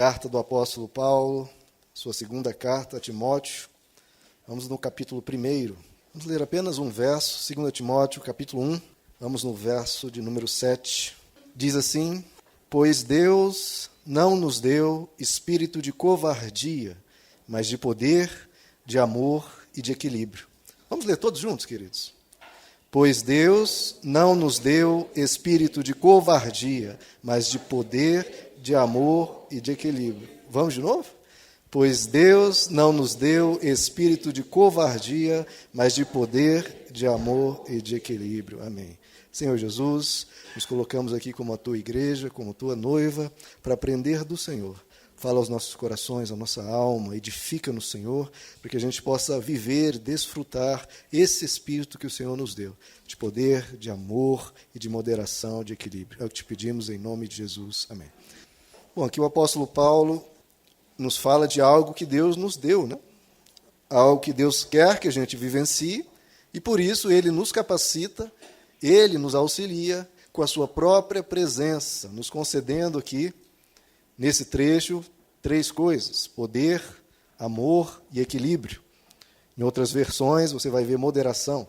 Carta do apóstolo Paulo, sua segunda carta a Timóteo. Vamos no capítulo 1. Vamos ler apenas um verso, 2 Timóteo, capítulo 1. Vamos no verso de número 7. Diz assim: Pois Deus não nos deu espírito de covardia, mas de poder, de amor e de equilíbrio. Vamos ler todos juntos, queridos? Pois Deus não nos deu espírito de covardia, mas de poder, de amor e de equilíbrio. Vamos de novo? Pois Deus não nos deu espírito de covardia, mas de poder, de amor e de equilíbrio. Amém. Senhor Jesus, nos colocamos aqui como a tua igreja, como tua noiva, para aprender do Senhor. Fala aos nossos corações, à nossa alma, edifica no Senhor, para que a gente possa viver, desfrutar esse Espírito que o Senhor nos deu, de poder, de amor e de moderação, de equilíbrio. É o que te pedimos em nome de Jesus. Amém. Bom, aqui o apóstolo Paulo nos fala de algo que Deus nos deu, né? Algo que Deus quer que a gente vivencie, e por isso Ele nos capacita, Ele nos auxilia com a sua própria presença, nos concedendo aqui, nesse trecho, 3 coisas: poder, amor e equilíbrio. Em outras versões, você vai ver moderação.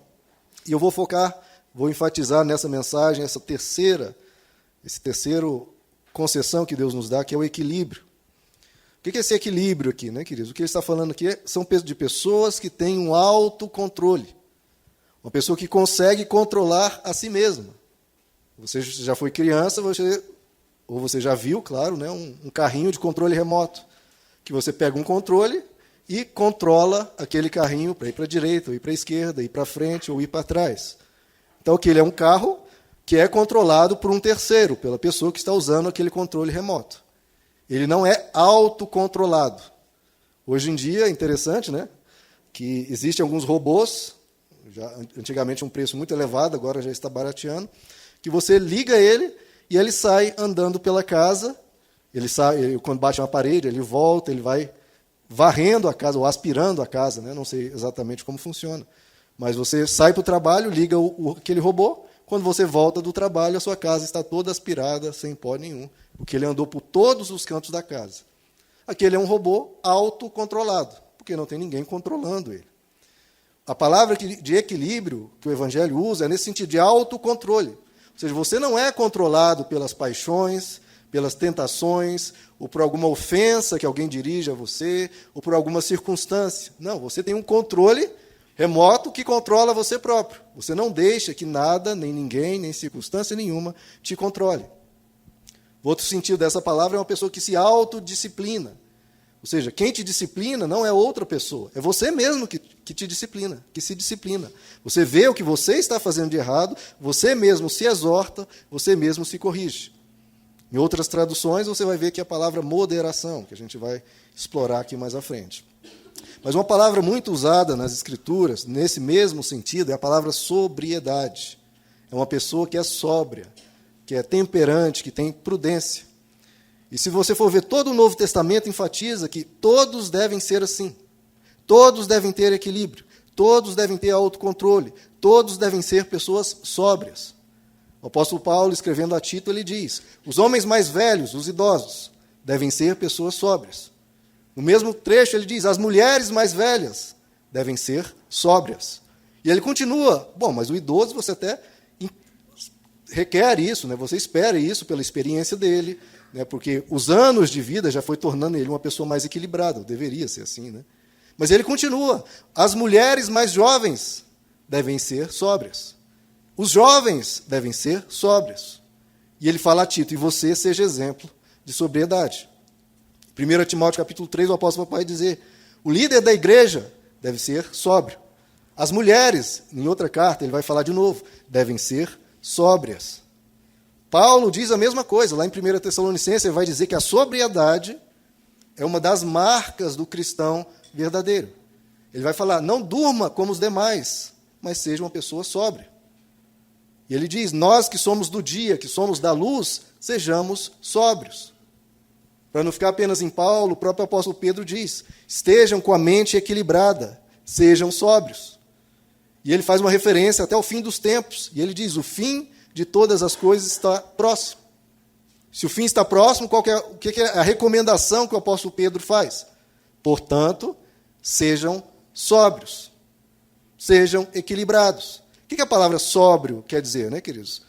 E eu vou enfatizar nessa mensagem esse terceiro concessão que Deus nos dá, que é o equilíbrio. O que é esse equilíbrio aqui, né, queridos? O que ele está falando aqui são de pessoas que têm um autocontrole. Uma pessoa que consegue controlar a si mesma. Você já foi criança, ou você já viu, claro, né, um carrinho de controle remoto, que você pega um controle e controla aquele carrinho para ir para a direita, ou ir para a esquerda, ir para frente ou ir para trás. Então, ele é um carro que é controlado por um terceiro, pela pessoa que está usando aquele controle remoto. Ele não é autocontrolado. Hoje em dia, é interessante, né, que existem alguns robôs, antigamente um preço muito elevado, agora já está barateando, que você liga ele e ele sai andando pela casa, quando bate uma parede, ele volta, ele vai varrendo a casa, ou aspirando a casa, né? Não sei exatamente como funciona. Mas você sai para o trabalho, liga aquele robô, quando você volta do trabalho, a sua casa está toda aspirada, sem pó nenhum, porque ele andou por todos os cantos da casa. Aquele é um robô autocontrolado, porque não tem ninguém controlando ele. A palavra de equilíbrio que o Evangelho usa é nesse sentido de autocontrole. Ou seja, você não é controlado pelas paixões, pelas tentações, ou por alguma ofensa que alguém dirige a você, ou por alguma circunstância. Não, você tem um controle remoto que controla você próprio. Você não deixa que nada, nem ninguém, nem circunstância nenhuma te controle. O outro sentido dessa palavra é uma pessoa que se autodisciplina. Ou seja, quem te disciplina não é outra pessoa, é você mesmo que te disciplina, que se disciplina. Você vê o que você está fazendo de errado, você mesmo se exorta, você mesmo se corrige. Em outras traduções, você vai ver que a palavra moderação, que a gente vai explorar aqui mais à frente. Mas uma palavra muito usada nas Escrituras, nesse mesmo sentido, é a palavra sobriedade. É uma pessoa que é sóbria, que é temperante, que tem prudência. E se você for ver, todo o Novo Testamento enfatiza que todos devem ser assim. Todos devem ter equilíbrio. Todos devem ter autocontrole. Todos devem ser pessoas sóbrias. O apóstolo Paulo, escrevendo a Tito, ele diz: os homens mais velhos, os idosos, devem ser pessoas sóbrias. No mesmo trecho ele diz: as mulheres mais velhas devem ser sóbrias. E ele continua: bom, mas o idoso você até requer isso, né? Você espera isso pela experiência dele, né, porque os anos de vida já foi tornando ele uma pessoa mais equilibrada, deveria ser assim, né? Mas ele continua: as mulheres mais jovens devem ser sóbrias, os jovens devem ser sóbrios. E ele fala a Tito: e você seja exemplo de sobriedade. 1 Timóteo capítulo 3, o apóstolo vai dizer: o líder da igreja deve ser sóbrio. As mulheres, em outra carta, ele vai falar de novo, devem ser sóbrias. Paulo diz a mesma coisa, lá em 1 Tessalonicenses, ele vai dizer que a sobriedade é uma das marcas do cristão verdadeiro. Ele vai falar: não durma como os demais, mas seja uma pessoa sóbria. E ele diz: nós que somos do dia, que somos da luz, sejamos sóbrios. Para não ficar apenas em Paulo, o próprio apóstolo Pedro diz: estejam com a mente equilibrada, sejam sóbrios. E ele faz uma referência até o fim dos tempos, e ele diz: o fim de todas as coisas está próximo. Se o fim está próximo, o que é a recomendação que o apóstolo Pedro faz? Portanto, sejam sóbrios, sejam equilibrados. O que a palavra sóbrio quer dizer, né, queridos?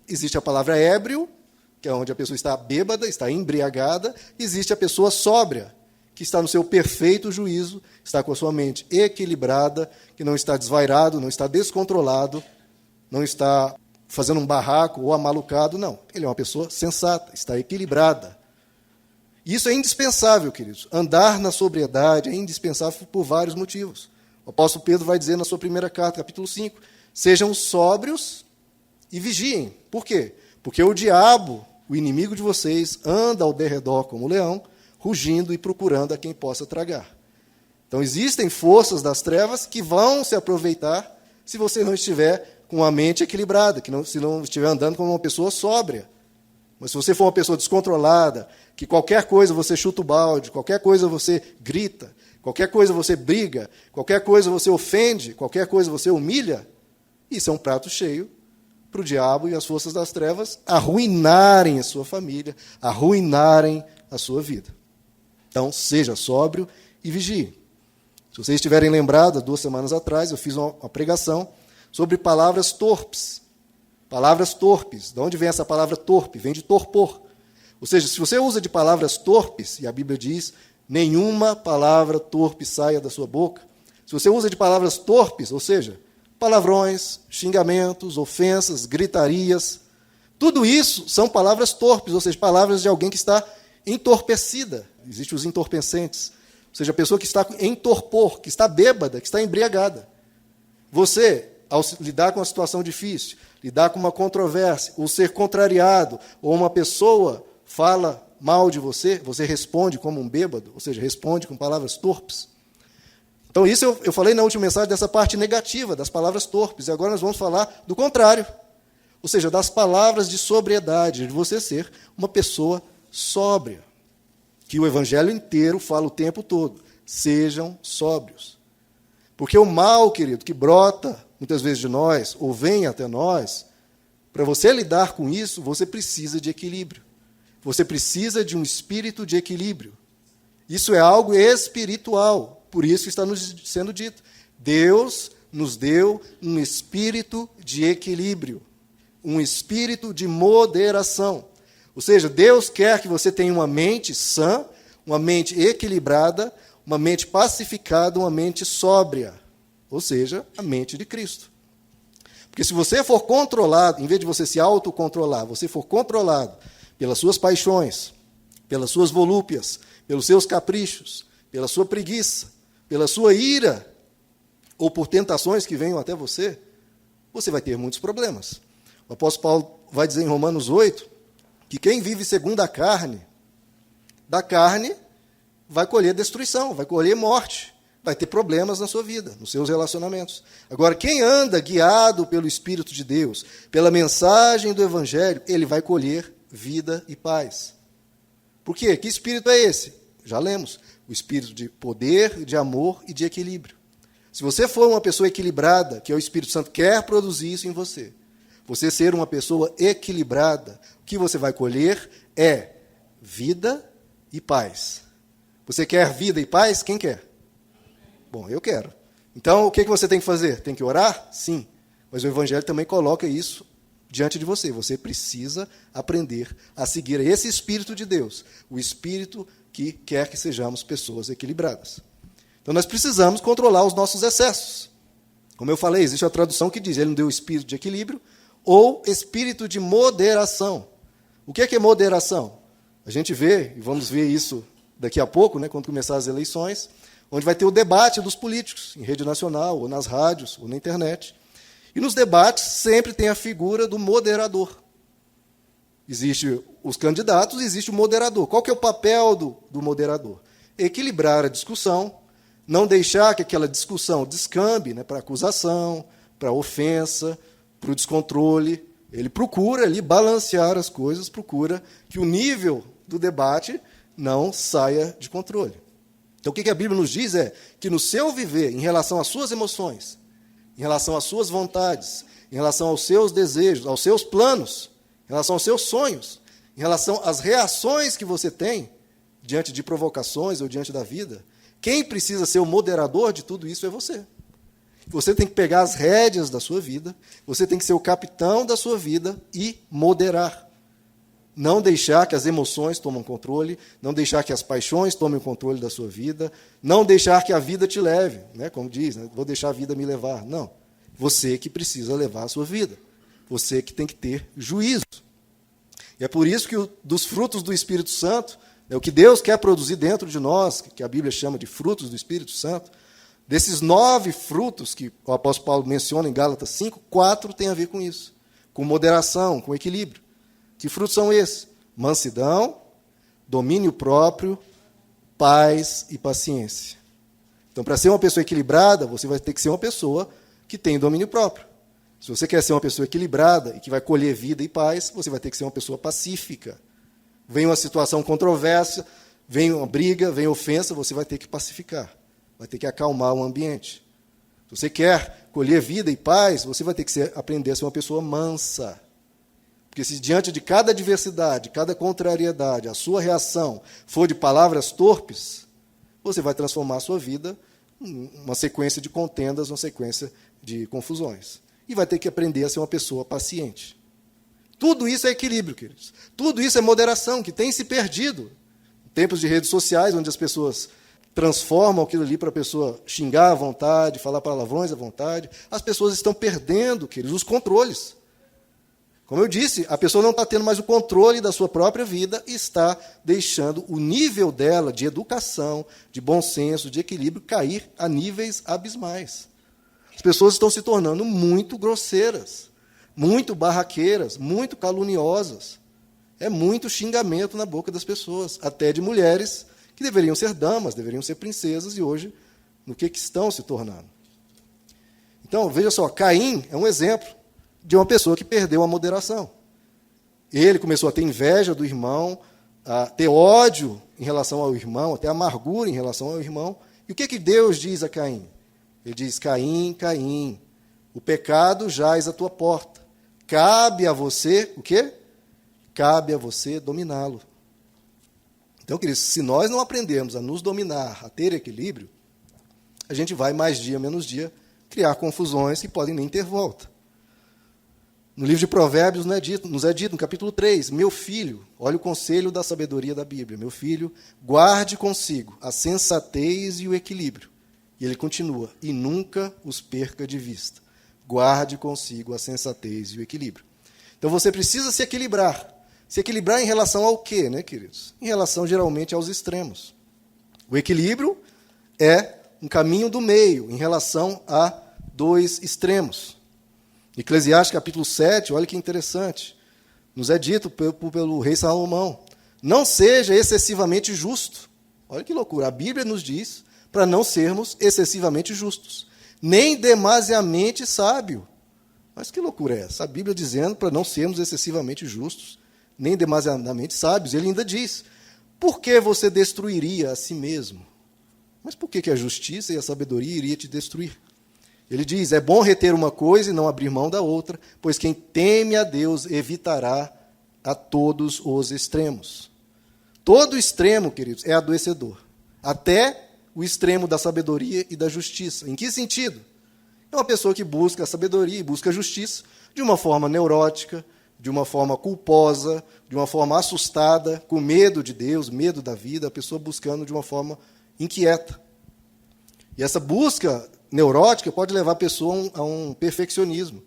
Existe a palavra ébrio, que é onde a pessoa está bêbada, está embriagada. Existe a pessoa sóbria, que está no seu perfeito juízo, está com a sua mente equilibrada, que não está desvairado, não está descontrolado, não está fazendo um barraco ou amalucado, não. Ele é uma pessoa sensata, está equilibrada. Isso é indispensável, queridos. Andar na sobriedade é indispensável por vários motivos. O apóstolo Pedro vai dizer na sua primeira carta, capítulo 5, sejam sóbrios e vigiem. Por quê? Porque o diabo, o inimigo de vocês, anda ao derredor como leão, rugindo e procurando a quem possa tragar. Então, existem forças das trevas que vão se aproveitar se você não estiver com a mente equilibrada, se não estiver andando como uma pessoa sóbria. Mas se você for uma pessoa descontrolada, que qualquer coisa você chuta o balde, qualquer coisa você grita, qualquer coisa você briga, qualquer coisa você ofende, qualquer coisa você humilha, isso é um prato cheio para o diabo e as forças das trevas arruinarem a sua família, arruinarem a sua vida. Então, seja sóbrio e vigie. Se vocês estiverem lembrados, 2 semanas atrás, eu fiz uma pregação sobre palavras torpes. Palavras torpes. De onde vem essa palavra torpe? Vem de torpor. Ou seja, se você usa de palavras torpes, e a Bíblia diz, nenhuma palavra torpe saia da sua boca. Se você usa de palavras torpes, ou seja, palavrões, xingamentos, ofensas, gritarias, tudo isso são palavras torpes, ou seja, palavras de alguém que está entorpecida. Existem os entorpecentes. Ou seja, a pessoa que está em torpor, que está bêbada, que está embriagada. Você, ao lidar com uma situação difícil, lidar com uma controvérsia, ou ser contrariado, ou uma pessoa fala mal de você, você responde como um bêbado, ou seja, responde com palavras torpes. Então, isso eu falei na última mensagem dessa parte negativa, das palavras torpes, e agora nós vamos falar do contrário. Ou seja, das palavras de sobriedade, de você ser uma pessoa sóbria. Que o Evangelho inteiro fala o tempo todo. Sejam sóbrios. Porque o mal, querido, que brota muitas vezes de nós, ou vem até nós, para você lidar com isso, você precisa de equilíbrio. Você precisa de um espírito de equilíbrio. Isso é algo espiritual. Por isso está nos sendo dito. Deus nos deu um espírito de equilíbrio. Um espírito de moderação. Ou seja, Deus quer que você tenha uma mente sã, uma mente equilibrada, uma mente pacificada, uma mente sóbria. Ou seja, a mente de Cristo. Porque se você for controlado, em vez de você se autocontrolar, você for controlado pelas suas paixões, pelas suas volúpias, pelos seus caprichos, pela sua preguiça, pela sua ira, ou por tentações que venham até você, você vai ter muitos problemas. O apóstolo Paulo vai dizer em Romanos 8, que quem vive segundo a carne, da carne vai colher destruição, vai colher morte, vai ter problemas na sua vida, nos seus relacionamentos. Agora, quem anda guiado pelo Espírito de Deus, pela mensagem do Evangelho, ele vai colher vida e paz. Por quê? Que espírito é esse? Já lemos. O espírito de poder, de amor e de equilíbrio. Se você for uma pessoa equilibrada, que é o Espírito Santo quer produzir isso em você, você ser uma pessoa equilibrada, o que você vai colher é vida e paz. Você quer vida e paz? Quem quer? Bom, eu quero. Então, o que você tem que fazer? Tem que orar? Sim. Mas o Evangelho também coloca isso diante de você. Você precisa aprender a seguir esse Espírito de Deus, o Espírito que quer que sejamos pessoas equilibradas. Então, nós precisamos controlar os nossos excessos. Como eu falei, existe a tradução que diz, ele não deu espírito de equilíbrio, ou espírito de moderação. O que é moderação? A gente vê, e vamos ver isso daqui a pouco, né, quando começar as eleições, onde vai ter o debate dos políticos, em rede nacional, ou nas rádios, ou na internet. E nos debates sempre tem a figura do moderador. Existe os candidatos, existe o moderador. Qual que é o papel do moderador? Equilibrar a discussão, não deixar que aquela discussão descambe, né, para acusação, para ofensa, para o descontrole. Ele procura ali balancear as coisas, procura que o nível do debate não saia de controle. Então, o que a Bíblia nos diz é que no seu viver, em relação às suas emoções, em relação às suas vontades, em relação aos seus desejos, aos seus planos, em relação aos seus sonhos, em relação às reações que você tem diante de provocações ou diante da vida, quem precisa ser o moderador de tudo isso é você. Você tem que pegar as rédeas da sua vida, você tem que ser o capitão da sua vida e moderar. Não deixar que as emoções tomem controle, não deixar que as paixões tomem o controle da sua vida, não deixar que a vida te leve, né? Como diz, né? Vou deixar a vida me levar. Não. Você que precisa levar a sua vida. Você que tem que ter juízo. E é por isso que dos frutos do Espírito Santo, o que Deus quer produzir dentro de nós, que a Bíblia chama de frutos do Espírito Santo, desses 9 frutos que o apóstolo Paulo menciona em Gálatas 5, 4 tem a ver com isso, com moderação, com equilíbrio. Que frutos são esses? Mansidão, domínio próprio, paz e paciência. Então, para ser uma pessoa equilibrada, você vai ter que ser uma pessoa que tem domínio próprio. Se você quer ser uma pessoa equilibrada e que vai colher vida e paz, você vai ter que ser uma pessoa pacífica. Vem uma situação controversa, vem uma briga, vem ofensa, você vai ter que pacificar. Vai ter que acalmar o ambiente. Se você quer colher vida e paz, você vai ter que aprender a ser uma pessoa mansa. Porque se diante de cada adversidade, cada contrariedade, a sua reação for de palavras torpes, você vai transformar a sua vida em uma sequência de contendas, uma sequência de confusões. E vai ter que aprender a ser uma pessoa paciente. Tudo isso é equilíbrio, queridos. Tudo isso é moderação, que tem se perdido. Em tempos de redes sociais, onde as pessoas transformam aquilo ali para a pessoa xingar à vontade, falar palavrões à vontade, as pessoas estão perdendo, queridos, os controles. Como eu disse, a pessoa não está tendo mais o controle da sua própria vida e está deixando o nível dela de educação, de bom senso, de equilíbrio, cair a níveis abismais. As pessoas estão se tornando muito grosseiras, muito barraqueiras, muito caluniosas. É muito xingamento na boca das pessoas, até de mulheres que deveriam ser damas, deveriam ser princesas, e hoje, no que estão se tornando. Então, veja só, Caim é um exemplo de uma pessoa que perdeu a moderação. Ele começou a ter inveja do irmão, a ter ódio em relação ao irmão, até amargura em relação ao irmão. E o que Deus diz a Caim? Ele diz: Caim, Caim, o pecado jaz à tua porta. Cabe a você, o quê? Cabe a você dominá-lo. Então, queridos, se nós não aprendermos a nos dominar, a ter equilíbrio, a gente vai, mais dia, menos dia, criar confusões que podem nem ter volta. No livro de Provérbios nos é dito, no capítulo 3, meu filho, olha o conselho da sabedoria da Bíblia, meu filho, guarde consigo a sensatez e o equilíbrio. E ele continua, e nunca os perca de vista. Guarde consigo a sensatez e o equilíbrio. Então você precisa se equilibrar. Se equilibrar em relação ao quê, né, queridos? Em relação, geralmente, aos extremos. O equilíbrio é um caminho do meio em relação a 2 extremos. Eclesiastes capítulo 7, olha que interessante, nos é dito pelo rei Salomão, não seja excessivamente justo. Olha que loucura, a Bíblia nos diz para não sermos excessivamente justos, nem demasiadamente sábio. Mas que loucura é essa? A Bíblia dizendo para não sermos excessivamente justos, nem demasiadamente sábios. Ele ainda diz, por que você destruiria a si mesmo? Mas por que a justiça e a sabedoria iria te destruir? Ele diz, é bom reter uma coisa e não abrir mão da outra, pois quem teme a Deus evitará a todos os extremos. Todo extremo, queridos, é adoecedor. Até o extremo da sabedoria e da justiça. Em que sentido? É uma pessoa que busca a sabedoria e busca a justiça de uma forma neurótica, de uma forma culposa, de uma forma assustada, com medo de Deus, medo da vida, a pessoa buscando de uma forma inquieta. E essa busca neurótica pode levar a pessoa a um perfeccionismo.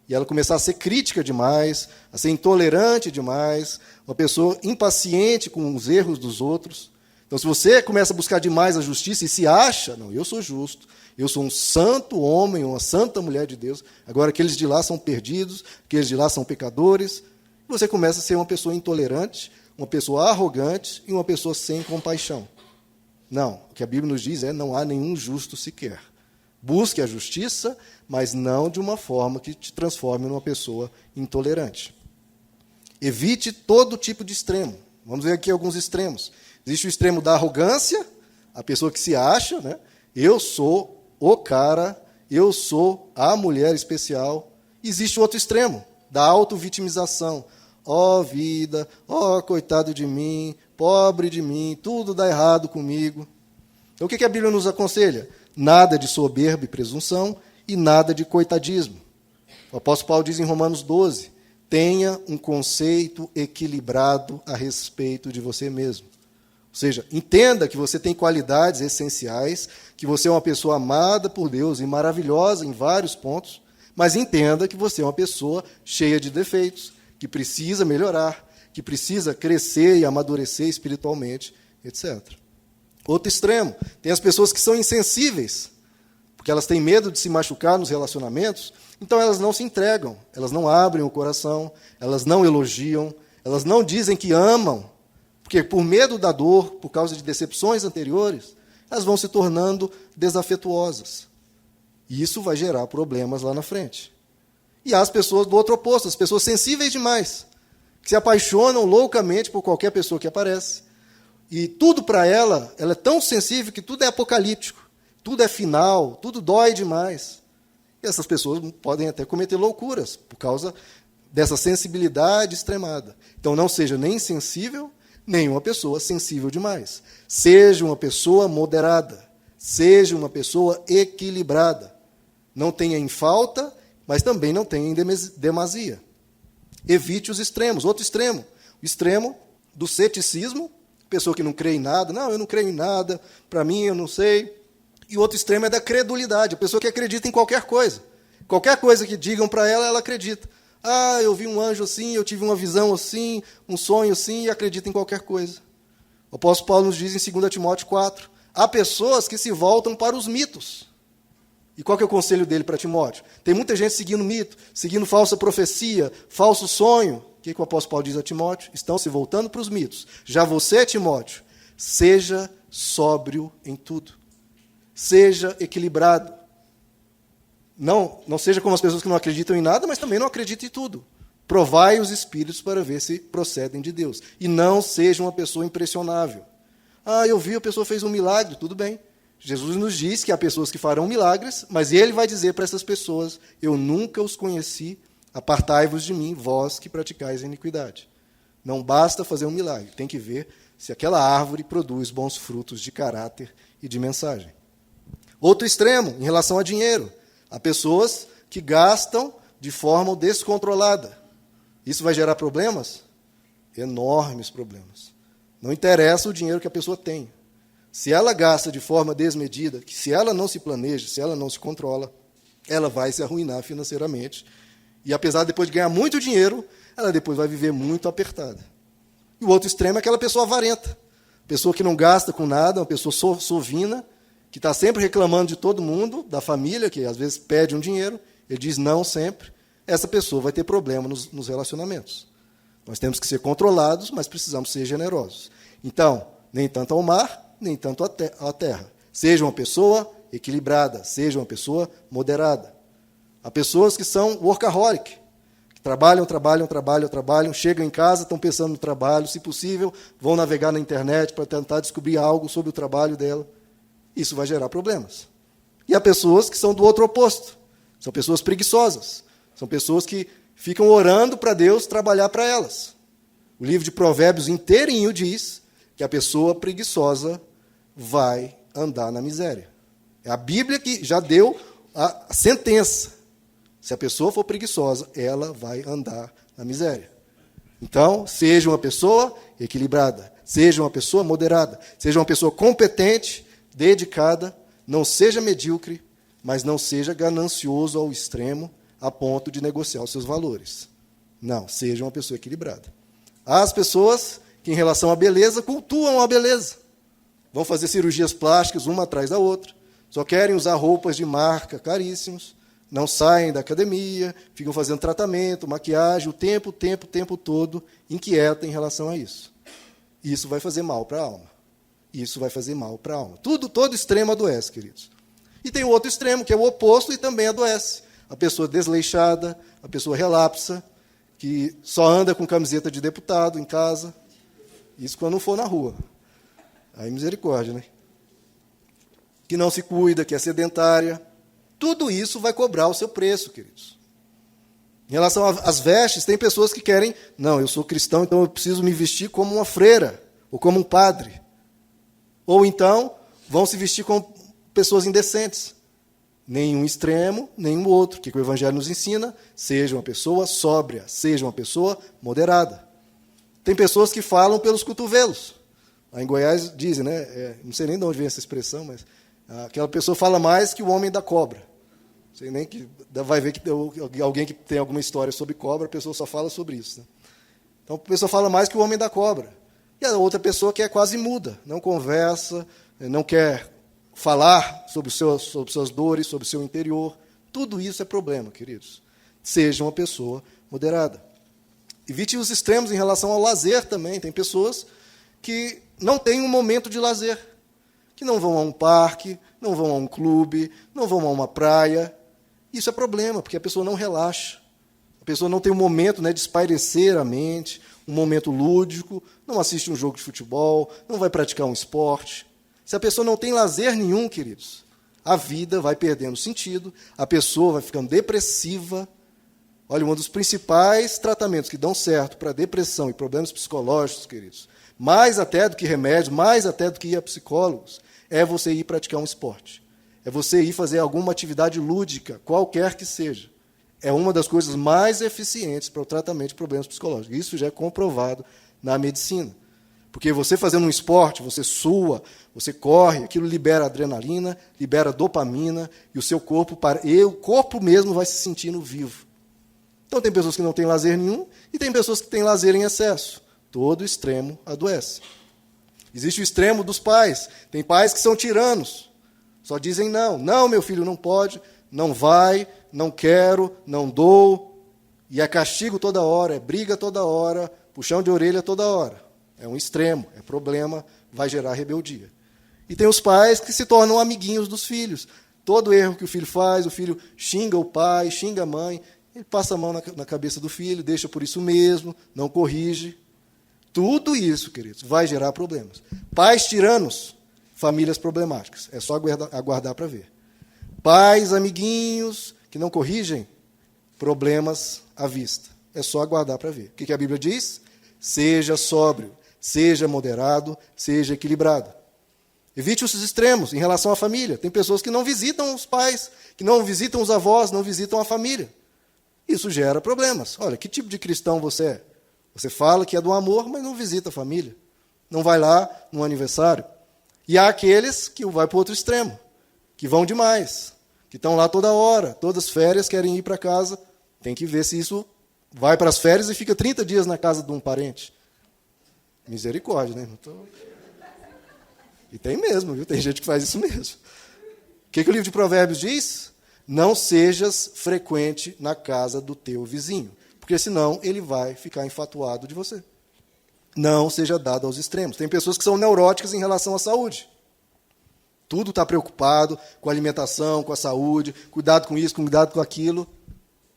E ela começar a ser crítica demais, a ser intolerante demais, uma pessoa impaciente com os erros dos outros. Então, se você começa a buscar demais a justiça e se acha, não, eu sou justo, eu sou um santo homem, uma santa mulher de Deus, agora aqueles de lá são perdidos, aqueles de lá são pecadores, você começa a ser uma pessoa intolerante, uma pessoa arrogante e uma pessoa sem compaixão. Não, o que a Bíblia nos diz é não há nenhum justo sequer. Busque a justiça, mas não de uma forma que te transforme numa pessoa intolerante. Evite todo tipo de extremo. Vamos ver aqui alguns extremos. Existe o extremo da arrogância, a pessoa que se acha, né? Eu sou o cara, eu sou a mulher especial. Existe o outro extremo, da autovitimização. ó vida, ó coitado de mim, pobre de mim, tudo dá errado comigo. Então o que a Bíblia nos aconselha? Nada de soberba e presunção e nada de coitadismo. O apóstolo Paulo diz em Romanos 12, tenha um conceito equilibrado a respeito de você mesmo. Ou seja, entenda que você tem qualidades essenciais, que você é uma pessoa amada por Deus e maravilhosa em vários pontos, mas entenda que você é uma pessoa cheia de defeitos, que precisa melhorar, que precisa crescer e amadurecer espiritualmente, etc. Outro extremo, tem as pessoas que são insensíveis, porque elas têm medo de se machucar nos relacionamentos, então elas não se entregam, elas não abrem o coração, elas não elogiam, elas não dizem que amam, porque por medo da dor, por causa de decepções anteriores, elas vão se tornando desafetuosas. E isso vai gerar problemas lá na frente. E há as pessoas do outro oposto, as pessoas sensíveis demais, que se apaixonam loucamente por qualquer pessoa que aparece. E tudo para ela é tão sensível que tudo é apocalíptico, tudo é final, tudo dói demais. E essas pessoas podem até cometer loucuras por causa dessa sensibilidade extremada. Então não seja nem sensível, nem uma pessoa sensível demais. Seja uma pessoa moderada, seja uma pessoa equilibrada. Não tenha em falta, mas também não tenha em demasia. Evite os extremos. Outro extremo, o extremo do ceticismo, pessoa que não crê em nada. Não, eu não creio em nada, para mim eu não sei. E o outro extremo é da credulidade, a pessoa que acredita em qualquer coisa. Qualquer coisa que digam para ela, ela acredita. Ah, eu vi um anjo assim, eu tive uma visão assim, um sonho assim, e acredita em qualquer coisa. O apóstolo Paulo nos diz em 2 Timóteo 4, há pessoas que se voltam para os mitos. E qual que é o conselho dele para Timóteo? Tem muita gente seguindo mito, seguindo falsa profecia, falso sonho. O que o apóstolo Paulo diz a Timóteo? Estão se voltando para os mitos. Já você, Timóteo, seja sóbrio em tudo. Seja equilibrado. Não seja como as pessoas que não acreditam em nada, mas também não acreditem em tudo. Provai os espíritos para ver se procedem de Deus. E não seja uma pessoa impressionável. Ah, eu vi, a pessoa fez um milagre, tudo bem. Jesus nos diz que há pessoas que farão milagres, mas ele vai dizer para essas pessoas, eu nunca os conheci, apartai-vos de mim, vós que praticais a iniquidade. Não basta fazer um milagre, tem que ver se aquela árvore produz bons frutos de caráter e de mensagem. Outro extremo, em relação a dinheiro. Há pessoas que gastam de forma descontrolada. Isso vai gerar problemas? Enormes problemas. Não interessa o dinheiro que a pessoa tem. Se ela gasta de forma desmedida, que se ela não se planeja, se ela não se controla, ela vai se arruinar financeiramente. E apesar de depois de ganhar muito dinheiro, ela depois vai viver muito apertada. E o outro extremo é aquela pessoa avarenta. Pessoa que não gasta com nada, uma pessoa sovina, que está sempre reclamando de todo mundo, da família, que às vezes pede um dinheiro, ele diz não sempre, essa pessoa vai ter problema nos relacionamentos. Nós temos que ser controlados, mas precisamos ser generosos. Então, nem tanto ao mar, nem tanto à terra. Seja uma pessoa equilibrada, seja uma pessoa moderada. Há pessoas que são workaholic, que trabalham, chegam em casa, estão pensando no trabalho, se possível, vão navegar na internet para tentar descobrir algo sobre o trabalho dela. Isso vai gerar problemas. E há pessoas que são do outro oposto. São pessoas preguiçosas. São pessoas que ficam orando para Deus trabalhar para elas. O livro de Provérbios inteirinho diz que a pessoa preguiçosa vai andar na miséria. É a Bíblia que já deu a sentença. Se a pessoa for preguiçosa, ela vai andar na miséria. Então, seja uma pessoa equilibrada, seja uma pessoa moderada, seja uma pessoa competente, dedicada, não seja medíocre, mas não seja ganancioso ao extremo, a ponto de negociar os seus valores. Não, seja uma pessoa equilibrada. Há as pessoas que, em relação à beleza, cultuam a beleza. Vão fazer cirurgias plásticas uma atrás da outra, só querem usar roupas de marca caríssimos, não saem da academia, ficam fazendo tratamento, maquiagem, o tempo todo, inquieta em relação a isso. Isso vai fazer mal para a alma. Isso vai fazer mal para a alma. Todo extremo adoece, queridos. E tem o outro extremo, que é o oposto e também adoece. A pessoa desleixada, a pessoa relapsa, que só anda com camiseta de deputado em casa. Isso quando não for na rua. Aí misericórdia, né? Que não se cuida, que é sedentária. Tudo isso vai cobrar o seu preço, queridos. Em relação às vestes, tem pessoas que querem, não, eu sou cristão, então eu preciso me vestir como uma freira, ou como um padre. Ou então, vão se vestir como pessoas indecentes. Nenhum extremo, nenhum outro. O que o Evangelho nos ensina? Seja uma pessoa sóbria, seja uma pessoa moderada. Tem pessoas que falam pelos cotovelos. Lá em Goiás dizem, né? Não sei nem de onde vem essa expressão, mas aquela pessoa fala mais que o homem da cobra. Não sei nem que vai ver que alguém que tem alguma história sobre cobra, a pessoa só fala sobre isso. Né? Então a pessoa fala mais que o homem da cobra. E a outra pessoa que é quase muda, não conversa, não quer falar sobre suas dores, sobre o seu interior. Tudo isso é problema, queridos. Seja uma pessoa moderada. Evite os extremos em relação ao lazer também. Tem pessoas que não têm um momento de lazer, que não vão a um parque, não vão a um clube, não vão a uma praia. Isso é problema, porque a pessoa não relaxa. A pessoa não tem um momento, né, de espairecer a mente, um momento lúdico, não assiste um jogo de futebol, não vai praticar um esporte. Se a pessoa não tem lazer nenhum, queridos, a vida vai perdendo sentido, a pessoa vai ficando depressiva. Olha, um dos principais tratamentos que dão certo para depressão e problemas psicológicos, queridos, mais até do que remédio, mais até do que ir a psicólogos, é você ir praticar um esporte. É você ir fazer alguma atividade lúdica, qualquer que seja. É uma das coisas mais eficientes para o tratamento de problemas psicológicos. Isso já é comprovado na medicina. Porque você fazendo um esporte, você sua, você corre, aquilo libera adrenalina, libera dopamina, e o seu corpo, o corpo mesmo vai se sentindo vivo. Então tem pessoas que não têm lazer nenhum, e tem pessoas que têm lazer em excesso. Todo extremo adoece. Existe o extremo dos pais. Tem pais que são tiranos. Só dizem não. Não, meu filho, não pode, não vai, não quero, não dou. E é castigo toda hora, é briga toda hora, puxão de orelha toda hora. É um extremo, é problema, vai gerar rebeldia. E tem os pais que se tornam amiguinhos dos filhos. Todo erro que o filho faz, o filho xinga o pai, xinga a mãe, ele passa a mão na cabeça do filho, deixa por isso mesmo, não corrige. Tudo isso, queridos, vai gerar problemas. Pais tiranos, famílias problemáticas. É só aguardar para ver. Pais amiguinhos que não corrigem, problemas à vista. É só aguardar para ver. O que a Bíblia diz? Seja sóbrio, seja moderado, seja equilibrado. Evite os extremos em relação à família. Tem pessoas que não visitam os pais, que não visitam os avós, não visitam a família. Isso gera problemas. Olha, que tipo de cristão você é? Você fala que é do amor, mas não visita a família. Não vai lá no aniversário. E há aqueles que vai para o outro extremo, que vão demais, que estão lá toda hora, todas as férias querem ir para casa. Tem que ver se isso vai para as férias e fica 30 dias na casa de um parente. Misericórdia, né? E tem mesmo, viu? Tem gente que faz isso mesmo. O que o livro de Provérbios diz? Não sejas frequente na casa do teu vizinho, porque senão ele vai ficar enfatuado de você. Não seja dado aos extremos. Tem pessoas que são neuróticas em relação à saúde. Tudo está preocupado com a alimentação, com a saúde, cuidado com isso, cuidado com aquilo.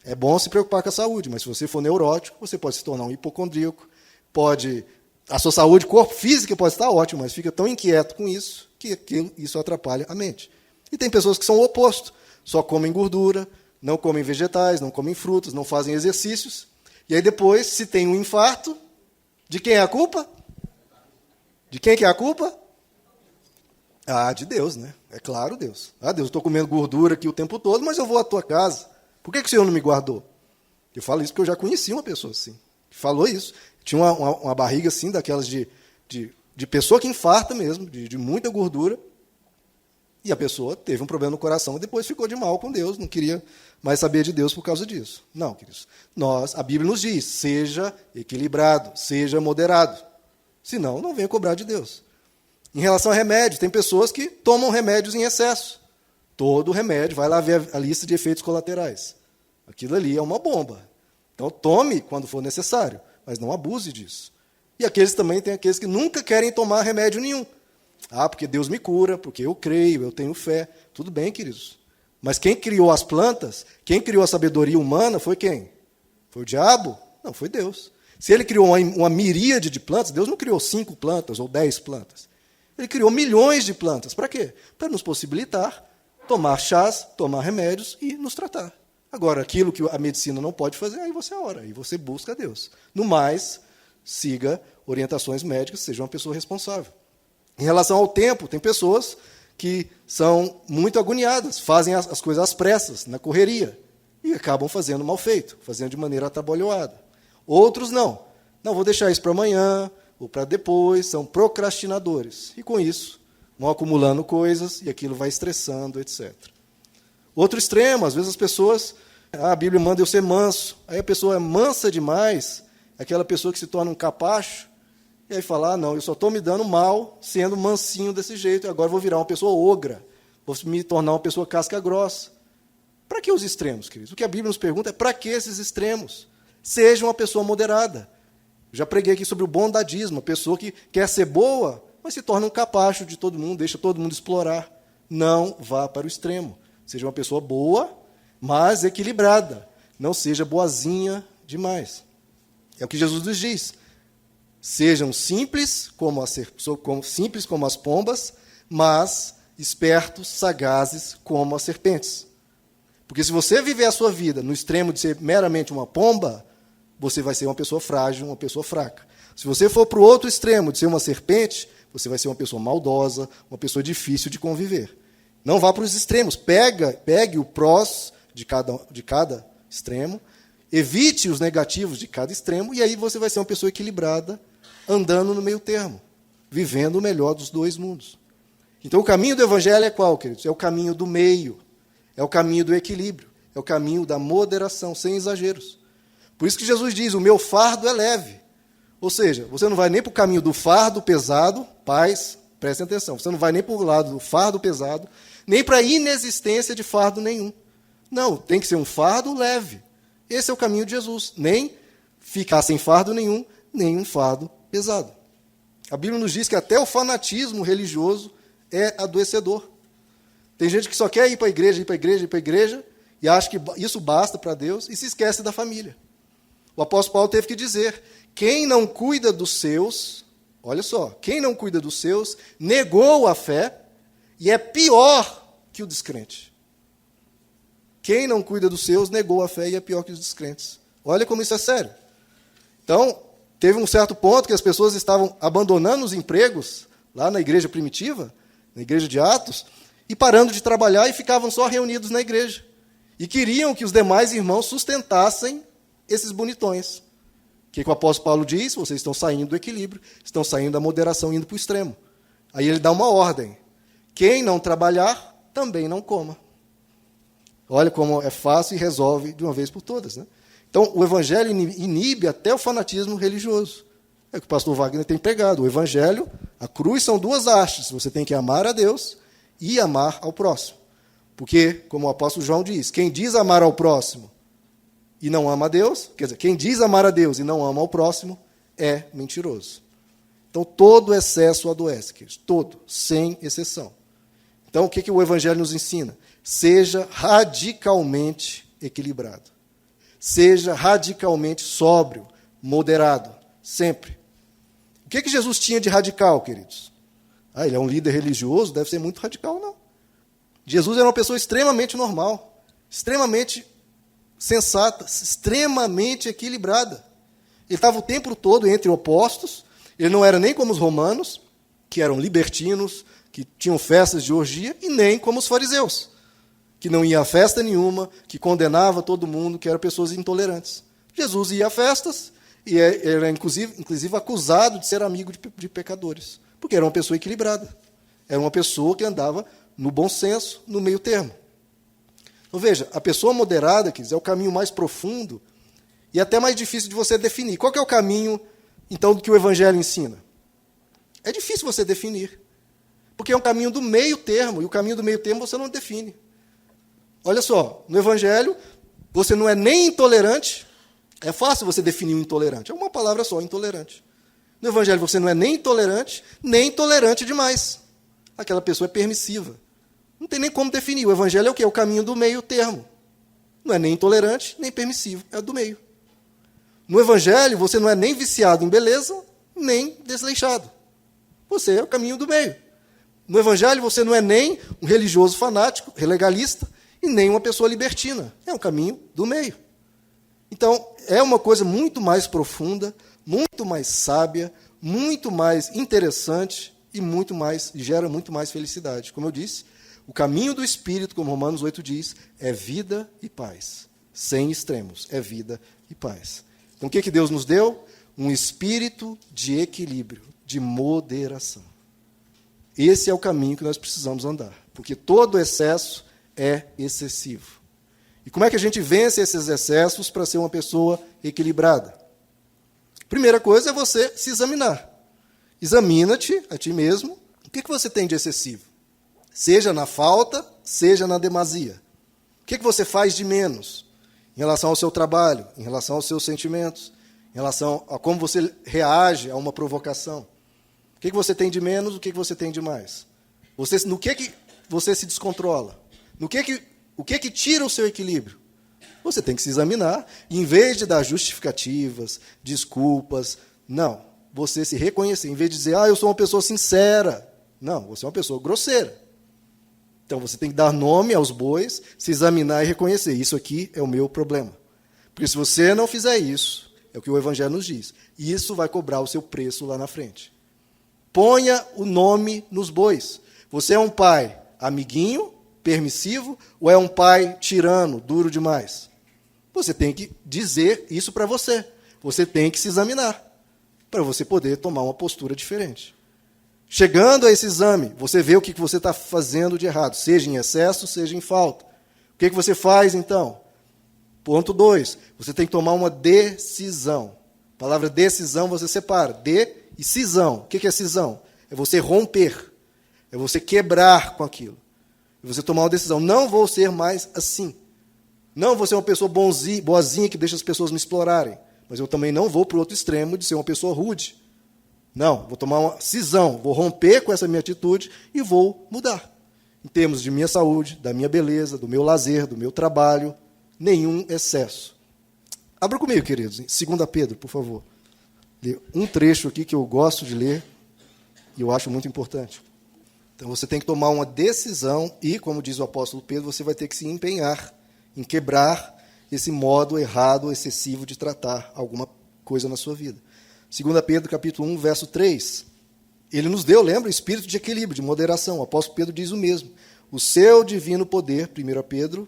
É bom se preocupar com a saúde, mas se você for neurótico, você pode se tornar um hipocondríaco, a sua saúde, corpo física pode estar ótima, mas fica tão inquieto com isso que isso atrapalha a mente. E tem pessoas que são o oposto, só comem gordura, não comem vegetais, não comem frutas, não fazem exercícios, e aí depois, se tem um infarto, de quem é a culpa? De quem que é a culpa? Ah, de Deus, né? É claro, Deus. Ah, Deus, eu estou comendo gordura aqui o tempo todo, mas eu vou à tua casa. Por que o Senhor não me guardou? Eu falo isso porque eu já conheci uma pessoa assim, que falou isso. Tinha uma barriga assim, daquelas de pessoa que infarta mesmo, de muita gordura, e a pessoa teve um problema no coração e depois ficou de mal com Deus, não queria mais saber de Deus por causa disso. Não, queridos. A Bíblia nos diz, seja equilibrado, seja moderado. Senão, não venha cobrar de Deus. Em relação a remédios, tem pessoas que tomam remédios em excesso. Todo remédio, vai lá ver a lista de efeitos colaterais. Aquilo ali é uma bomba. Então, tome quando for necessário, mas não abuse disso. E tem aqueles que nunca querem tomar remédio nenhum. Ah, porque Deus me cura, porque eu creio, eu tenho fé. Tudo bem, queridos. Mas quem criou as plantas, quem criou a sabedoria humana foi quem? Foi o diabo? Não, foi Deus. Se ele criou uma miríade de plantas, Deus não criou 5 plantas ou 10 plantas. Ele criou milhões de plantas. Para quê? Para nos possibilitar tomar chás, tomar remédios e nos tratar. Agora, aquilo que a medicina não pode fazer, aí você ora, aí você busca a Deus. No mais, siga orientações médicas, seja uma pessoa responsável. Em relação ao tempo, tem pessoas que são muito agoniadas, fazem as coisas às pressas, na correria, e acabam fazendo mal feito, fazendo de maneira atabalhoada. Outros não. Não, vou deixar isso para amanhã, ou para depois, são procrastinadores. E com isso, vão acumulando coisas, e aquilo vai estressando, etc. Outro extremo, às vezes as pessoas, a Bíblia manda eu ser manso, aí a pessoa é mansa demais, aquela pessoa que se torna um capacho, e aí fala, não, eu só estou me dando mal sendo mansinho desse jeito, e agora vou virar uma pessoa ogra, vou me tornar uma pessoa casca grossa. Para que os extremos, queridos? O que a Bíblia nos pergunta é, para que esses extremos? Seja uma pessoa moderada. Eu já preguei aqui sobre o bondadismo, a pessoa que quer ser boa, mas se torna um capacho de todo mundo, deixa todo mundo explorar. Não vá para o extremo. Seja uma pessoa boa, mas equilibrada. Não seja boazinha demais. É o que Jesus nos diz. Sejam simples como as pombas, mas espertos, sagazes como as serpentes. Porque se você viver a sua vida no extremo de ser meramente uma pomba, você vai ser uma pessoa frágil, uma pessoa fraca. Se você for para o outro extremo de ser uma serpente, você vai ser uma pessoa maldosa, uma pessoa difícil de conviver. Não vá para os extremos. Pegue o prós de cada extremo, evite os negativos de cada extremo, e aí você vai ser uma pessoa equilibrada, andando no meio termo, vivendo o melhor dos dois mundos. Então, o caminho do Evangelho é qual, queridos? É o caminho do meio, é o caminho do equilíbrio, é o caminho da moderação, sem exageros. Por isso que Jesus diz, o meu fardo é leve. Ou seja, você não vai nem para o caminho do fardo pesado, pais, prestem atenção, você não vai nem para o lado do fardo pesado, nem para a inexistência de fardo nenhum. Não, tem que ser um fardo leve. Esse é o caminho de Jesus. Nem ficar sem fardo nenhum, nem um fardo pesado. A Bíblia nos diz que até o fanatismo religioso é adoecedor. Tem gente que só quer ir para a igreja, ir para a igreja, ir para a igreja, e acha que isso basta para Deus, e se esquece da família. O apóstolo Paulo teve que dizer, quem não cuida dos seus, olha só, quem não cuida dos seus, negou a fé, e é pior que o descrente. Quem não cuida dos seus, negou a fé, e é pior que os descrentes. Olha como isso é sério. Então, teve um certo ponto que as pessoas estavam abandonando os empregos, lá na igreja primitiva, na igreja de Atos, e parando de trabalhar e ficavam só reunidos na igreja. E queriam que os demais irmãos sustentassem esses bonitões. O que o apóstolo Paulo diz? Vocês estão saindo do equilíbrio, estão saindo da moderação, indo para o extremo. Aí ele dá uma ordem. Quem não trabalhar, também não coma. Olha como é fácil e resolve de uma vez por todas, né? Então, o Evangelho inibe até o fanatismo religioso. É o que o pastor Wagner tem pregado. O Evangelho, a cruz são duas hastes. Você tem que amar a Deus e amar ao próximo. Porque, como o apóstolo João diz, quem diz amar ao próximo e não ama a Deus, quer dizer, quem diz amar a Deus e não ama ao próximo, é mentiroso. Então, todo excesso adoece, queridos, todo, sem exceção. Então, o que o Evangelho nos ensina? Seja radicalmente equilibrado. Seja radicalmente sóbrio, moderado, sempre. O que Jesus tinha de radical, queridos? Ele é um líder religioso, deve ser muito radical, não. Jesus era uma pessoa extremamente normal, extremamente sensata, extremamente equilibrada. Ele estava o tempo todo entre opostos, ele não era nem como os romanos, que eram libertinos, que tinham festas de orgia, e nem como os fariseus, que não ia a festa nenhuma, que condenava todo mundo, que eram pessoas intolerantes. Jesus ia a festas e era, inclusive, acusado de ser amigo de pecadores, porque era uma pessoa equilibrada. Era uma pessoa que andava no bom senso, no meio termo. Então, veja, a pessoa moderada, é o caminho mais profundo e até mais difícil de você definir. Qual que é o caminho, então, do que o Evangelho ensina? É difícil você definir, porque é um caminho do meio termo, e o caminho do meio termo você não define. Olha só, no Evangelho, você não é nem intolerante, é fácil você definir um intolerante, é uma palavra só, intolerante. No Evangelho, você não é nem intolerante demais. Aquela pessoa é permissiva. Não tem nem como definir. O Evangelho é o quê? É o caminho do meio termo. Não é nem intolerante, nem permissivo, é do meio. No Evangelho, você não é nem viciado em beleza, nem desleixado. Você é o caminho do meio. No Evangelho, você não é nem um religioso fanático, legalista, e nem uma pessoa libertina. É um caminho do meio. Então, é uma coisa muito mais profunda, muito mais sábia, muito mais interessante e gera muito mais felicidade. Como eu disse, o caminho do Espírito, como Romanos 8 diz, é vida e paz. Sem extremos, é vida e paz. Então, o que Deus nos deu? Um espírito de equilíbrio, de moderação. Esse é o caminho que nós precisamos andar, porque todo excesso é excessivo. E como é que a gente vence esses excessos para ser uma pessoa equilibrada? Primeira coisa é você se examinar. Examina-te a ti mesmo. O que você tem de excessivo? Seja na falta, seja na demasia. O que você faz de menos em relação ao seu trabalho, em relação aos seus sentimentos, em relação a como você reage a uma provocação? O que você tem de menos, o que você tem de mais? No que você se descontrola? O que tira o seu equilíbrio? Você tem que se examinar, e em vez de dar justificativas, desculpas, não. Você se reconhecer, em vez de dizer, eu sou uma pessoa sincera. Não, você é uma pessoa grosseira. Então, você tem que dar nome aos bois, se examinar e reconhecer. Isso aqui é o meu problema. Porque se você não fizer isso, é o que o Evangelho nos diz, isso vai cobrar o seu preço lá na frente. Ponha o nome nos bois. Você é um pai amiguinho, permissivo, ou é um pai tirano, duro demais? Você tem que dizer isso para você. Você tem que se examinar, para você poder tomar uma postura diferente. Chegando a esse exame, você vê o que você está fazendo de errado, seja em excesso, seja em falta. O que você faz, então? Ponto 2, você tem que tomar uma decisão. A palavra decisão você separa, de e cisão. O que é cisão? É você romper, é você quebrar com aquilo. É você tomar uma decisão, não vou ser mais assim. Não vou ser uma pessoa boazinha que deixa as pessoas me explorarem, mas eu também não vou para o outro extremo de ser uma pessoa rude. Não, vou tomar uma cisão, vou romper com essa minha atitude e vou mudar. Em termos de minha saúde, da minha beleza, do meu lazer, do meu trabalho, nenhum excesso. Abra comigo, queridos, em 2 Pedro, por favor. Lê um trecho aqui que eu gosto de ler e eu acho muito importante. Então, você tem que tomar uma decisão e, como diz o apóstolo Pedro, você vai ter que se empenhar em quebrar esse modo errado, excessivo de tratar alguma coisa na sua vida. 2 Pedro, capítulo 1, verso 3. Ele nos deu, lembra, espírito de equilíbrio, de moderação. O apóstolo Pedro diz o mesmo. O seu divino poder, 2 Pedro,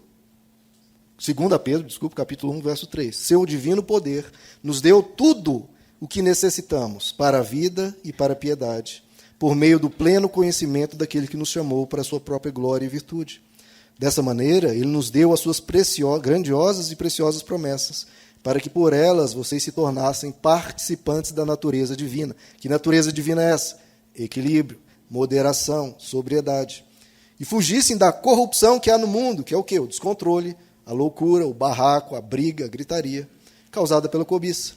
capítulo 1, verso 3. Seu divino poder nos deu tudo o que necessitamos para a vida e para a piedade, por meio do pleno conhecimento daquele que nos chamou para a sua própria glória e virtude. Dessa maneira, ele nos deu as suas grandiosas e preciosas promessas, para que por elas vocês se tornassem participantes da natureza divina. Que natureza divina é essa? Equilíbrio, moderação, sobriedade. E fugissem da corrupção que há no mundo, que é o quê? O descontrole, a loucura, o barraco, a briga, a gritaria, causada pela cobiça.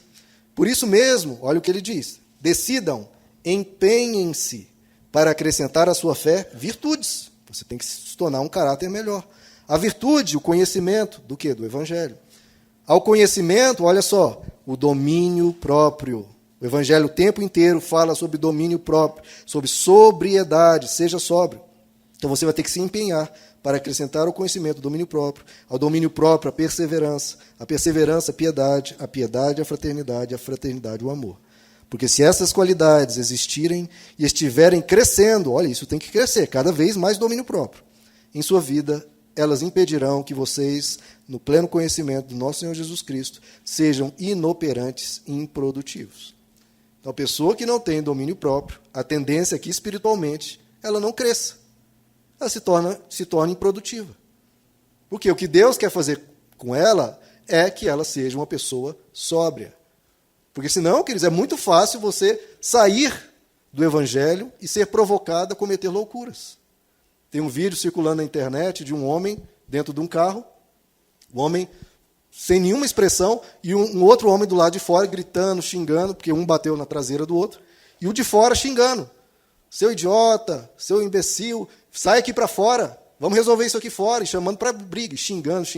Por isso mesmo, olha o que ele diz, decidam, empenhem-se para acrescentar à sua fé virtudes. Você tem que se tornar um caráter melhor. A virtude, o conhecimento, do quê? Do Evangelho. Ao conhecimento, olha só, o domínio próprio. O Evangelho o tempo inteiro fala sobre domínio próprio, sobre sobriedade, seja sóbrio. Então você vai ter que se empenhar para acrescentar ao conhecimento o domínio próprio, ao domínio próprio a perseverança, a piedade, a fraternidade, o amor. Porque se essas qualidades existirem e estiverem crescendo, olha, isso tem que crescer, cada vez mais domínio próprio em sua vida, elas impedirão que vocês, no pleno conhecimento do nosso Senhor Jesus Cristo, sejam inoperantes e improdutivos. Então, a pessoa que não tem domínio próprio, a tendência é que, espiritualmente, ela não cresça. Ela se torna improdutiva. Porque o que Deus quer fazer com ela é que ela seja uma pessoa sóbria. Porque senão, queridos, é muito fácil você sair do Evangelho e ser provocado a cometer loucuras. Tem um vídeo circulando na internet de um homem dentro de um carro, um homem sem nenhuma expressão, e um outro homem do lado de fora gritando, xingando, porque um bateu na traseira do outro, e o de fora xingando. Seu idiota, seu imbecil, sai aqui para fora, vamos resolver isso aqui fora, e chamando para briga, e xingando,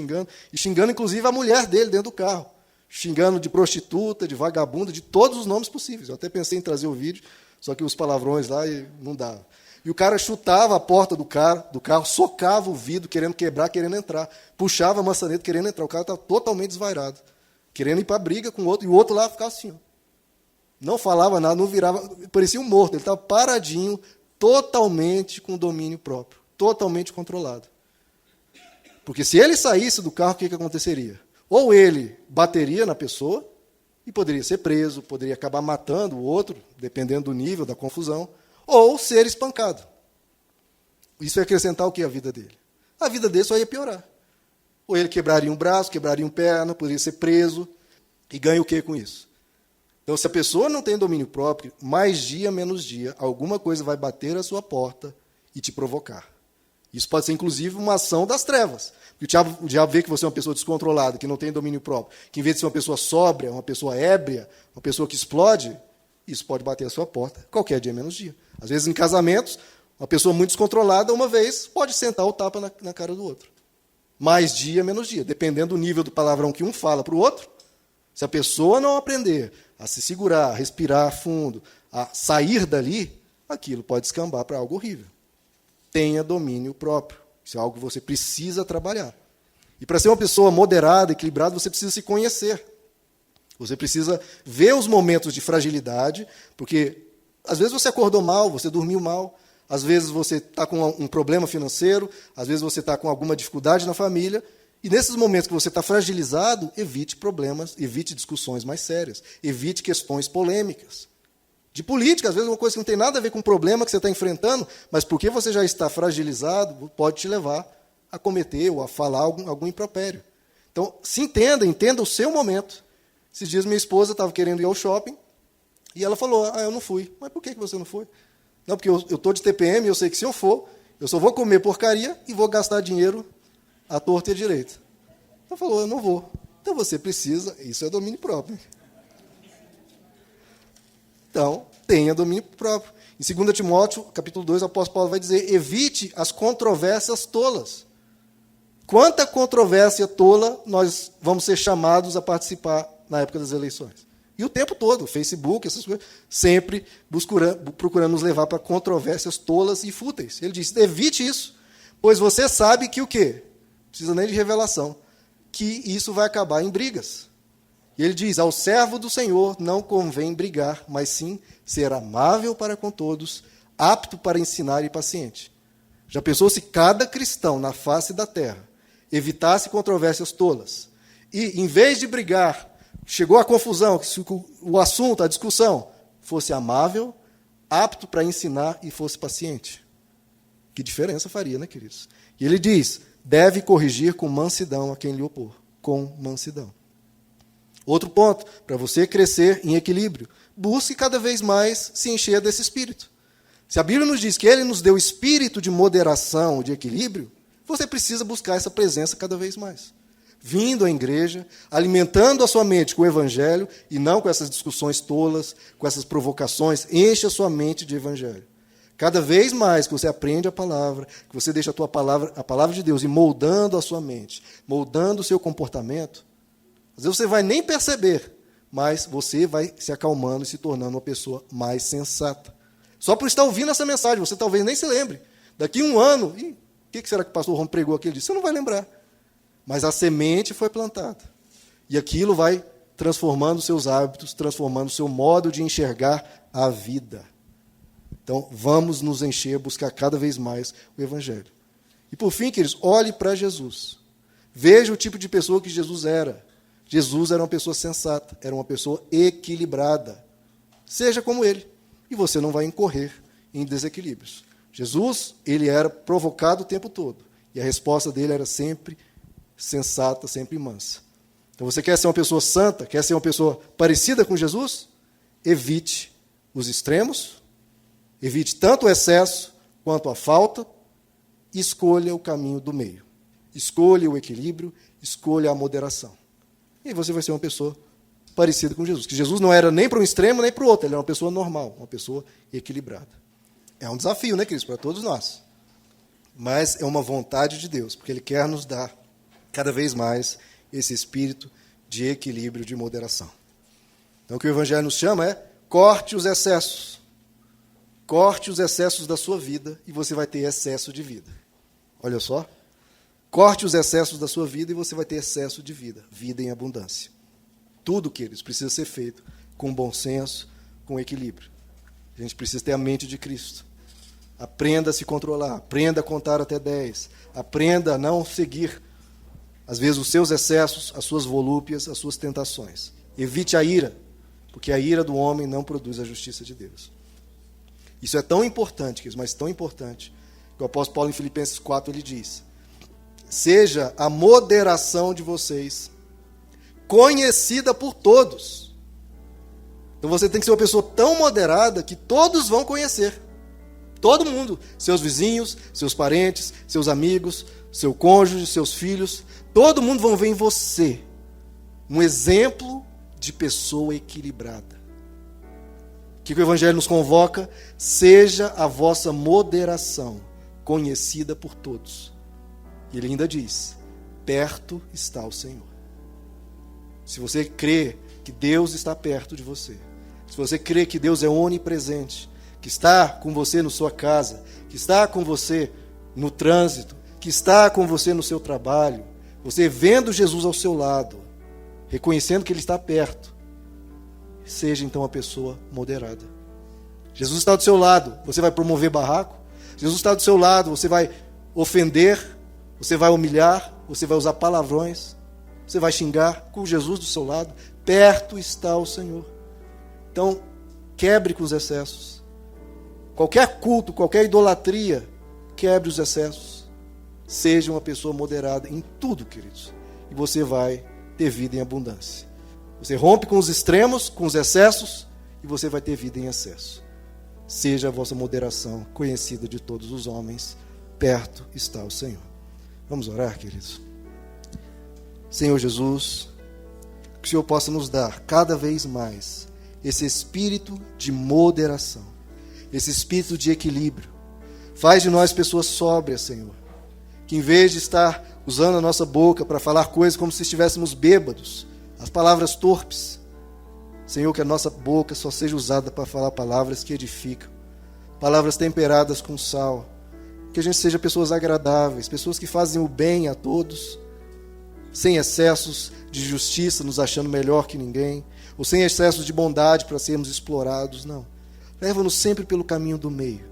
inclusive a mulher dele dentro do carro, xingando de prostituta, de vagabunda, de todos os nomes possíveis. Eu até pensei em trazer o vídeo, só que os palavrões lá não dava. E o cara chutava a porta do carro, socava o vidro, querendo quebrar, querendo entrar. Puxava a maçaneta, querendo entrar. O cara estava totalmente desvairado, querendo ir para a briga com o outro. E o outro lá ficava assim, ó. Não falava nada, não virava, parecia um morto. Ele estava paradinho, totalmente com domínio próprio, totalmente controlado. Porque se ele saísse do carro, o que aconteceria? Ou ele bateria na pessoa, e poderia ser preso, poderia acabar matando o outro, dependendo do nível da confusão, ou ser espancado. Isso ia acrescentar o que à vida dele? A vida dele só ia piorar. Ou ele quebraria um braço, quebraria uma perna, poderia ser preso, e ganha o que com isso? Então, se a pessoa não tem domínio próprio, mais dia, menos dia, alguma coisa vai bater à sua porta e te provocar. Isso pode ser, inclusive, uma ação das trevas. Porque o diabo vê que você é uma pessoa descontrolada, que não tem domínio próprio, que em vez de ser uma pessoa sóbria, uma pessoa ébria, uma pessoa que explode, isso pode bater à sua porta qualquer dia, menos dia. Às vezes, em casamentos, uma pessoa muito descontrolada, uma vez, pode sentar o tapa na cara do outro. Mais dia, menos dia. Dependendo do nível do palavrão que um fala para o outro, se a pessoa não aprender a se segurar, a respirar fundo, a sair dali, aquilo pode escambar para algo horrível. Tenha domínio próprio. Isso é algo que você precisa trabalhar. E para ser uma pessoa moderada, equilibrada, você precisa se conhecer. Você precisa ver os momentos de fragilidade, porque às vezes você acordou mal, você dormiu mal, às vezes você está com um problema financeiro, às vezes você está com alguma dificuldade na família, e nesses momentos que você está fragilizado, evite problemas, evite discussões mais sérias, evite questões polêmicas. De política, às vezes, uma coisa que não tem nada a ver com o problema que você está enfrentando, mas porque você já está fragilizado, pode te levar a cometer ou a falar algum impropério. Então, se entenda o seu momento. Esses dias minha esposa estava querendo ir ao shopping e ela falou, eu não fui. Mas por que você não foi? Não, porque eu estou de TPM, eu sei que se eu for, eu só vou comer porcaria e vou gastar dinheiro à torta e à direita. Ela falou, eu não vou. Então você precisa, isso é domínio próprio. Então, tenha domínio próprio. Em 2 Timóteo, capítulo 2, o apóstolo Paulo vai dizer, evite as controvérsias tolas. Quanta controvérsia tola nós vamos ser chamados a participar na época das eleições? E o tempo todo, Facebook, essas coisas, sempre procurando nos levar para controvérsias tolas e fúteis. Ele diz, evite isso, pois você sabe que o quê? Não precisa nem de revelação, que isso vai acabar em brigas. E ele diz, ao servo do Senhor não convém brigar, mas sim ser amável para com todos, apto para ensinar e paciente. Já pensou se cada cristão na face da terra evitasse controvérsias tolas? E, em vez de brigar, chegou a confusão, o assunto, a discussão, fosse amável, apto para ensinar e fosse paciente. Que diferença faria, né, queridos? E ele diz, deve corrigir com mansidão a quem lhe opor. Com mansidão. Outro ponto, para você crescer em equilíbrio, busque cada vez mais se encher desse espírito. Se a Bíblia nos diz que ele nos deu espírito de moderação, de equilíbrio, você precisa buscar essa presença cada vez mais. Vindo à igreja, alimentando a sua mente com o Evangelho, e não com essas discussões tolas, com essas provocações, enche a sua mente de Evangelho. Cada vez mais que você aprende a palavra, que você deixa a palavra de Deus, e moldando a sua mente, moldando o seu comportamento, às vezes você vai nem perceber, mas você vai se acalmando e se tornando uma pessoa mais sensata. Só por estar ouvindo essa mensagem, você talvez nem se lembre. Daqui a um ano, o que será que o pastor Rom pregou aquele dia? Você não vai lembrar. Mas a semente foi plantada. E aquilo vai transformando seus hábitos, transformando o seu modo de enxergar a vida. Então, vamos nos encher, buscar cada vez mais o Evangelho. E por fim, queridos, olhe para Jesus. Veja o tipo de pessoa que Jesus era. Jesus era uma pessoa sensata, era uma pessoa equilibrada. Seja como ele, e você não vai incorrer em desequilíbrios. Jesus, ele era provocado o tempo todo, e a resposta dele era sempre sensata, sempre mansa. Então você quer ser uma pessoa santa, quer ser uma pessoa parecida com Jesus? Evite os extremos, evite tanto o excesso quanto a falta, e escolha o caminho do meio. Escolha o equilíbrio, escolha a moderação. E você vai ser uma pessoa parecida com Jesus. Que Jesus não era nem para um extremo, nem para o outro. Ele era uma pessoa normal, uma pessoa equilibrada. É um desafio, né, queridos, para todos nós. Mas é uma vontade de Deus, porque Ele quer nos dar cada vez mais esse espírito de equilíbrio, de moderação. Então, o que o Evangelho nos chama é corte os excessos. Corte os excessos da sua vida e você vai ter excesso de vida. Olha só. Corte os excessos da sua vida e você vai ter excesso de vida. Vida em abundância. Tudo, queridos, precisa ser feito com bom senso, com equilíbrio. A gente precisa ter a mente de Cristo. Aprenda a se controlar. Aprenda a contar até 10. Aprenda a não seguir, às vezes, os seus excessos, as suas volúpias, as suas tentações. Evite a ira, porque a ira do homem não produz a justiça de Deus. Isso é tão importante, mas tão importante, que o apóstolo Paulo, em Filipenses 4, ele diz: seja a moderação de vocês conhecida por todos. Então você tem que ser uma pessoa tão moderada que todos vão conhecer. Todo mundo. Seus vizinhos, seus parentes, seus amigos, seu cônjuge, seus filhos. Todo mundo vão ver em você um exemplo de pessoa equilibrada. O que o Evangelho nos convoca? Seja a vossa moderação conhecida por todos. E ele ainda diz: perto está o Senhor. Se você crê que Deus está perto de você, se você crê que Deus é onipresente, que está com você na sua casa, que está com você no trânsito, que está com você no seu trabalho, você vendo Jesus ao seu lado, reconhecendo que Ele está perto, seja então uma pessoa moderada. Jesus está do seu lado, você vai promover barraco? Jesus está do seu lado, você vai ofender, você vai humilhar, você vai usar palavrões, você vai xingar? Com Jesus do seu lado, perto está o Senhor. Então, quebre com os excessos. Qualquer culto, qualquer idolatria, quebre os excessos. Seja uma pessoa moderada em tudo, queridos, e você vai ter vida em abundância. Você rompe com os extremos, com os excessos, e você vai ter vida em excesso. Seja a vossa moderação conhecida de todos os homens, perto está o Senhor. Vamos orar, queridos? Senhor Jesus, que o Senhor possa nos dar cada vez mais esse espírito de moderação, esse espírito de equilíbrio. Faz de nós pessoas sóbrias, Senhor, que em vez de estar usando a nossa boca para falar coisas como se estivéssemos bêbados, as palavras torpes, Senhor, que a nossa boca só seja usada para falar palavras que edificam, palavras temperadas com sal, que a gente seja pessoas agradáveis, pessoas que fazem o bem a todos, sem excessos de justiça, nos achando melhor que ninguém, ou sem excessos de bondade para sermos explorados, não. Leva-nos sempre pelo caminho do meio.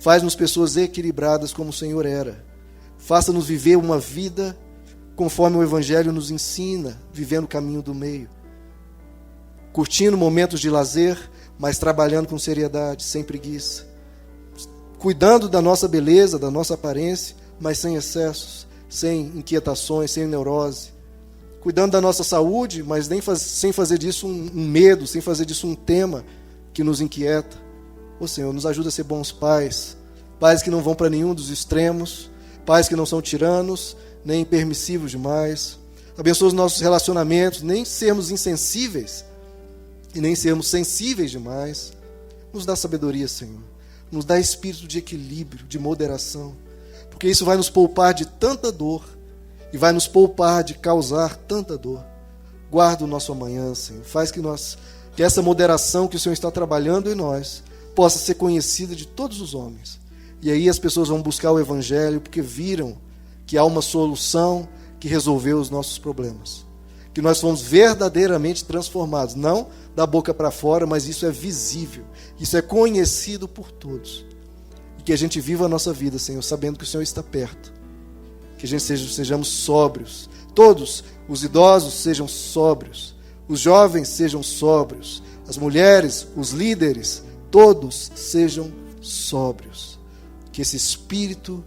Faz-nos pessoas equilibradas como o Senhor era. Faça-nos viver uma vida conforme o Evangelho nos ensina, vivendo o caminho do meio. Curtindo momentos de lazer, mas trabalhando com seriedade, sem preguiça. Cuidando da nossa beleza, da nossa aparência, mas sem excessos, sem inquietações, sem neurose. Cuidando da nossa saúde, mas sem fazer disso um medo, sem fazer disso um tema que nos inquieta. Ô Senhor, nos ajuda a ser bons pais, pais que não vão para nenhum dos extremos, pais que não são tiranos, nem permissivos demais. Abençoa os nossos relacionamentos, nem sermos insensíveis e nem sermos sensíveis demais. Nos dá sabedoria, Senhor. Nos dá espírito de equilíbrio, de moderação, porque isso vai nos poupar de tanta dor e vai nos poupar de causar tanta dor. Guarda o nosso amanhã, Senhor. Faz que essa moderação que o Senhor está trabalhando em nós possa ser conhecida de todos os homens. E aí as pessoas vão buscar o Evangelho porque viram que há uma solução que resolveu os nossos problemas. Que nós fomos verdadeiramente transformados, não da boca para fora, mas isso é visível, isso é conhecido por todos. E que a gente viva a nossa vida, Senhor, sabendo que o Senhor está perto. Que a gente sejamos sóbrios. Todos os idosos sejam sóbrios, os jovens sejam sóbrios, as mulheres, os líderes, todos sejam sóbrios. Que esse espírito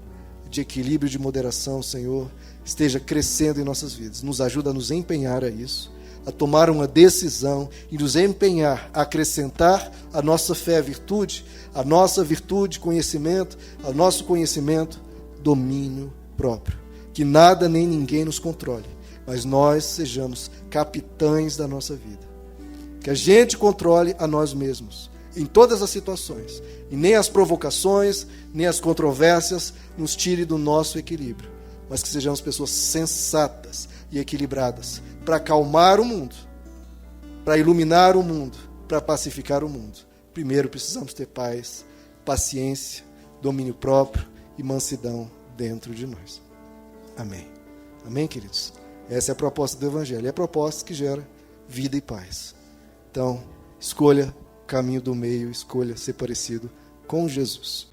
de equilíbrio e de moderação, Senhor, esteja crescendo em nossas vidas. Nos ajuda a nos empenhar a isso, a tomar uma decisão e nos empenhar a acrescentar a nossa fé, virtude, a nossa virtude, conhecimento, ao nosso conhecimento, domínio próprio. Que nada nem ninguém nos controle, mas nós sejamos capitães da nossa vida. Que a gente controle a nós mesmos, em todas as situações, e nem as provocações, nem as controvérsias nos tire do nosso equilíbrio, mas que sejamos pessoas sensatas e equilibradas, para acalmar o mundo, para iluminar o mundo, para pacificar o mundo. Primeiro precisamos ter paz, paciência, domínio próprio e mansidão dentro de nós. Amém. Amém, queridos? Essa é a proposta do Evangelho. É a proposta que gera vida e paz. Então, escolha o caminho do meio, escolha ser parecido com Jesus.